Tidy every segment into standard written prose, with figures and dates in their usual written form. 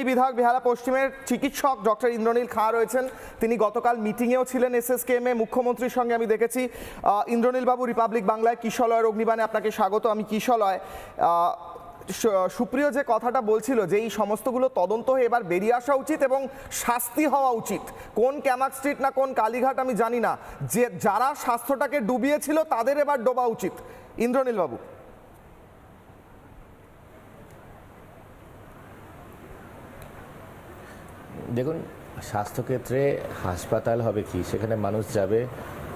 বিধায়ক বেহালা পশ্চিমের চিকিৎসক ডক্টর ইন্দ্রনীল খাঁ রয়েছেন। তিনি গতকাল মিটিংয়েও ছিলেন এসএসকেএমে। মুখ্যমন্ত্রীর সঙ্গে আমি দেখেছি। ইন্দ্রনীল বাবু, রিপাবলিক বাংলায় কিশলয়ের অগ্নিবাণে আপনাকে স্বাগত। আমি কিশলয়। সুপ্রিয় যে কথাটা বলছিল যে এই সমস্তগুলো তদন্ত হয়ে এবার বেরিয়ে আসা উচিত এবং শাস্তি হওয়া উচিত। কোন ক্যামাক স্ট্রিট না কোন কালীঘাট আমি জানি না, যে যারা স্বাস্থ্যটাকে ডুবিয়েছিল তাদের এবার ডোবা উচিত। ইন্দ্রনীল বাবু, দেখুন, স্বাস্থ্যক্ষেত্রে হাসপাতাল হবে কি, সেখানে মানুষ যাবে,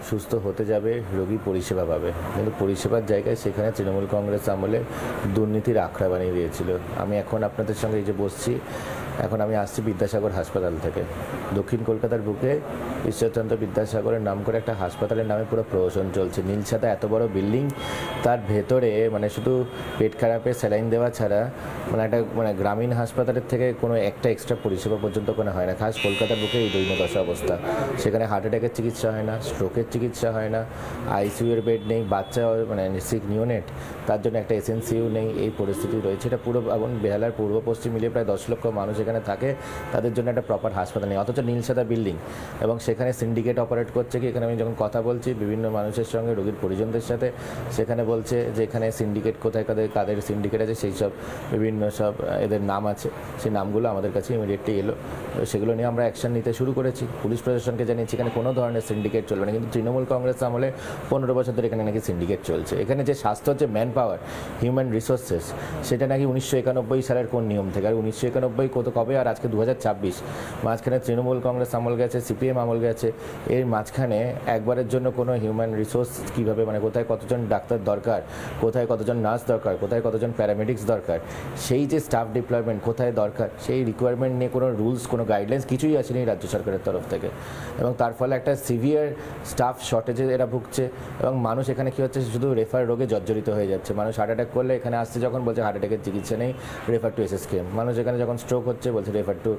সুস্থ হতে যাবে, রোগী পরিষেবা পাবে। কিন্তু পরিষেবার জায়গায় সেখানে তৃণমূল কংগ্রেস আমলে দুর্নীতির আখড়া বানিয়ে দিয়েছিল। আমি এখন আপনাদের সঙ্গে এই যে বসছি, এখন আমি আসছি বিদ্যাসাগর হাসপাতাল থেকে। দক্ষিণ কলকাতার বুকে ঈশ্বরচন্দ্র বিদ্যাসাগরের নাম করে একটা হাসপাতালের নামে পুরো প্রহসন চলছে। নীলসাদা এত বড় বিল্ডিং, তার ভেতরে শুধু পেট খারাপের স্যালাইন দেওয়া ছাড়া একটা গ্রামীণ হাসপাতালের থেকে কোনো একটা এক্সট্রা পরিষেবা পর্যন্ত কোনো হয় না। খাস কলকাতার বুকে এই দৈন্যদশা অবস্থা। সেখানে হার্ট অ্যাটাকের চিকিৎসা হয় না, স্ট্রোকের চিকিৎসা হয় না, আইসিইউর বেড নেই, বাচ্চা সিক নিওনেট তার জন্য একটা এসএনসিইউ নেই। এই পরিস্থিতি রয়েছে। এটা পুরো এবং বেহালার পূর্ব পশ্চিম মিলিয়ে প্রায় 10 লক্ষ মানুষ এখানে থাকে, তাদের জন্য একটা প্রপার হাসপাতাল নেই। অথচ নীলসাদা বিল্ডিং এবং সেখানে সিন্ডিকেট অপারেট করছে কি, এখানে আমি যখন কথা বলছি বিভিন্ন মানুষের সঙ্গে, রোগীর পরিজনদের সাথে, সেখানে বলছে যে এখানে সিন্ডিকেট কোথায় কাদের সিন্ডিকেট আছে, সেই সব বিভিন্ন সব এদের নাম আছে। সেই নামগুলো আমাদের কাছে ইমিডিয়েটলি এলো, সেগুলো নিয়ে আমরা অ্যাকশন নিতে শুরু করেছি। পুলিশ প্রশাসনকে জানিয়েছি এখানে কোনো ধরনের সিন্ডিকেট চলবে না। কিন্তু তৃণমূল কংগ্রেস আমলে 15 বছর ধরে এখানে নাকি সিন্ডিকেট চলছে। এখানে যে স্বাস্থ্য, যে ম্যান পাওয়ার, হিউম্যান রিসোর্সেস, সেটা নাকি 1991 সালের কোন নিয়ম থেকে, আর 1991 কবে, আর আজকে 2026। মাঝখানে তৃণমূল কংগ্রেস আমল গেছে, সিপিএম আমল গেছে। এর মাঝখানে একবারের জন্য কোনো হিউম্যান রিসোর্স কীভাবে, কোথায় কতজন ডাক্তার দরকার, কোথায় কতজন নার্স দরকার, কোথায় কতজন প্যারামেডিক্স দরকার, সেই যে স্টাফ ডিপ্লয়মেন্ট কোথায় দরকার, সেই রিকোয়ারমেন্ট নিয়ে কোনো রুলস, কোনো গাইডলাইন্স কিছুই আসেনি রাজ্য সরকারের তরফ থেকে। এবং তার ফলে একটা সিভিয়ার স্টাফ শর্টেজে এরা ভুগছে। এবং মানুষ এখানে কী হচ্ছে, শুধু রেফার রোগে জর্জরিত হয়ে যাচ্ছে। মানুষ হার্ট অ্যাটাক করলে এখানে আসছে, যখন বলছে হার্ট অ্যাটাকের চিকিৎসা নেই, রেফার টু এসএসকেএম। মানুষ এখানে যখন স্ট্রোক হচ্ছে বলছে রেফার টু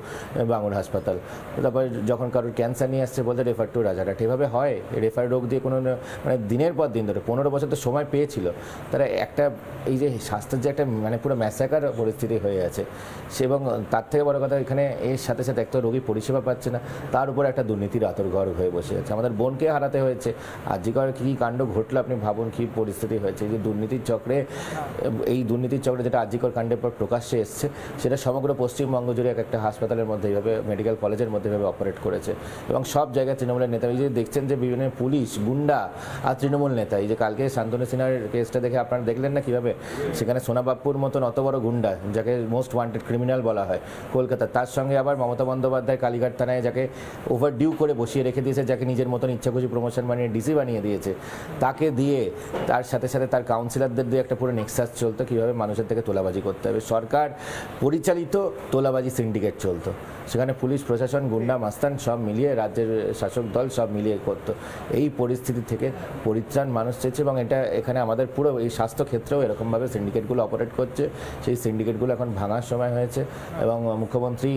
বাঙুর হাসপাতাল। তারপর যখন কারোর ক্যান্সার নিয়ে আসছে বলছে রেফার টু রাজারহাট। এভাবে হয়? রেফার রোগ দিয়ে কোনো দিনের পর দিন ধরে 15 বছর তো সময় পেয়েছিল তারা। একটা এই যে স্বাস্থ্যের যে একটা পুরো ম্যাসাকার পরিস্থিতি হয়ে আছে সে, এবং তার থেকে বড় কথা এখানে এর সাথে সাথে একটা রোগী পরিষেবা পাচ্ছে না, তার উপর একটা দুর্নীতির আতরঘর হয়ে বসে আছে। আমাদের বোনকে হারাতে হয়েছে। আজিকর কী কাণ্ড ঘটলো আপনি ভাবুন, কী পরিস্থিতি হয়েছে। এই যে দুর্নীতির চক্রে, এই দুর্নীতির চক্রে যেটা আজিকর কাণ্ডের পর প্রকাশ্যে এসছে, সেটা সমগ্র পশ্চিমবঙ্গ জুড়ে একটা হাসপাতালের মধ্যে এইভাবে, মেডিকেল কলেজের মধ্যে এইভাবে অপারেট করেছে। এবং সব জায়গায় তৃণমূলের নেতা, এই যে দেখছেন যে বিভিন্ন পুলিশ, গুন্ডা আর তৃণমূল নেতা। এই যে কালকে শান্তনু সিনহার কেসটা দেখে আপনারা দেখলেন না কীভাবে সেখানে সোনাবাপ্পুর মতন অত বড় গুন্ডা, যাকে মোস্ট ওয়ান্টেড ক্রিমিনাল বলা হয় কলকাতা, তার সঙ্গে আবার মমতা বন্দ্যোপাধ্যায় কালীঘাট থানায় যাকে ওভারডিউ করে বসিয়ে রেখে দিয়েছে, যাকে নিজের মতন ইচ্ছাখুশি প্রমোশন বানিয়ে ডিসি বানিয়ে দিয়েছে, তাকে দিয়ে তার সাথে সাথে তার কাউন্সিলরদের দিয়ে একটা পুরো নেক্সাস চলতো কীভাবে মানুষের থেকে তোলাবাজি করতে হবে। সরকার পরিচালিত তোলাবাজি সিন্ডিকেট চলতো। সেখানে পুলিশ প্রশাসন, গুন্ডা মাস্তান সব মিলিয়ে, রাজ্যের শাসক দল সব মিলিয়ে করতো। এই পরিস্থিতি থেকে পরিত্রাণ মানুষ চেয়েছে। এবং এটা এখানে আমাদের পুরো এই স্বাস্থ্যক্ষেত্রেও এরকমভাবে সিন্ডিকেটগুলো অপারেট করছে। সেই সিন্ডিকেটগুলো এখন ভাঙার সময় হয়েছে। এবং মুখ্যমন্ত্রী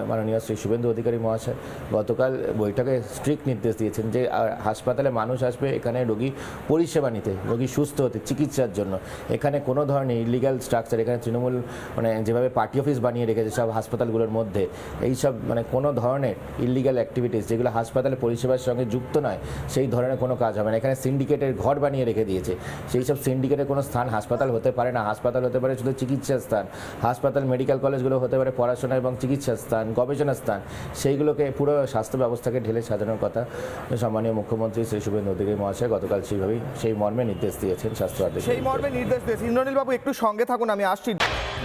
মাননীয় শ্রী শুভেন্দু অধিকারী মহাশয় গতকাল বৈঠকে স্ট্রিক্ট নির্দেশ দিয়েছেন যে হাসপাতালে মানুষ আসবে এখানে রোগী পরিষেবা নিতে, রোগী সুস্থ হতে, চিকিৎসার জন্য। এখানে কোনো ধরনের ইলিগাল স্ট্রাকচার, এখানে তৃণমূল যেভাবে পার্টি অফিস বানিয়ে রেখেছে সব হাসপাতালগুলোর মধ্যে, এইসব কোনো ধরনের ইলিগাল অ্যাক্টিভিটিস যেগুলো হাসপাতালে পরিষেবার সঙ্গে যুক্ত নয়, সেই ধরনের কোনো কাজ হবে না। এখানে সিন্ডিকেটের ঘর বানিয়ে রেখে দিয়েছে। সেই সব সিন্ডিকেটের কোনো স্থান হাসপাতাল হতে পারে না। হাসপাতাল হতে পারে শুধু চিকিৎসার স্থান। হাসপাতাল, মেডিকেল কলেজগুলো হতে পারে পড়াশোনা এবং চিকিৎসার স্থান, গবেষণার স্থান। সেইগুলোকে পুরো স্বাস্থ্য ব্যবস্থাকে ঢেলে সাজানোর কথা সম্মানীয় মুখ্যমন্ত্রী শ্রী শুভেন্দু অধিকারী মহাশয় গতকাল সেই মর্মে নির্দেশ দিয়েছেন। স্বাস্থ্য সেই মর্মে নির্দেশ দিয়েছেন। ইন্দ্রনীল বাবু একটু সঙ্গে থাকুন, আমি আসছি।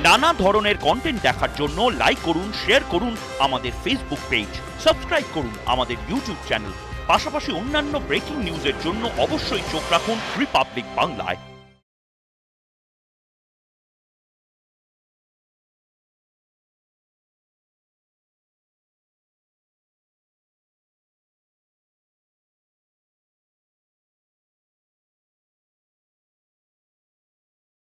নানা ধরনের কন্টেন্ট দেখার জন্য লাইক করুন, শেয়ার করুন আমাদের ফেসবুক পেজ, সাবস্ক্রাইব করুন আমাদের ইউটিউব চ্যানেল। পাশাপাশি অন্যান্য ব্রেকিং নিউজের জন্য অবশ্যই চোখ রাখুন রিপাবলিক বাংলায়।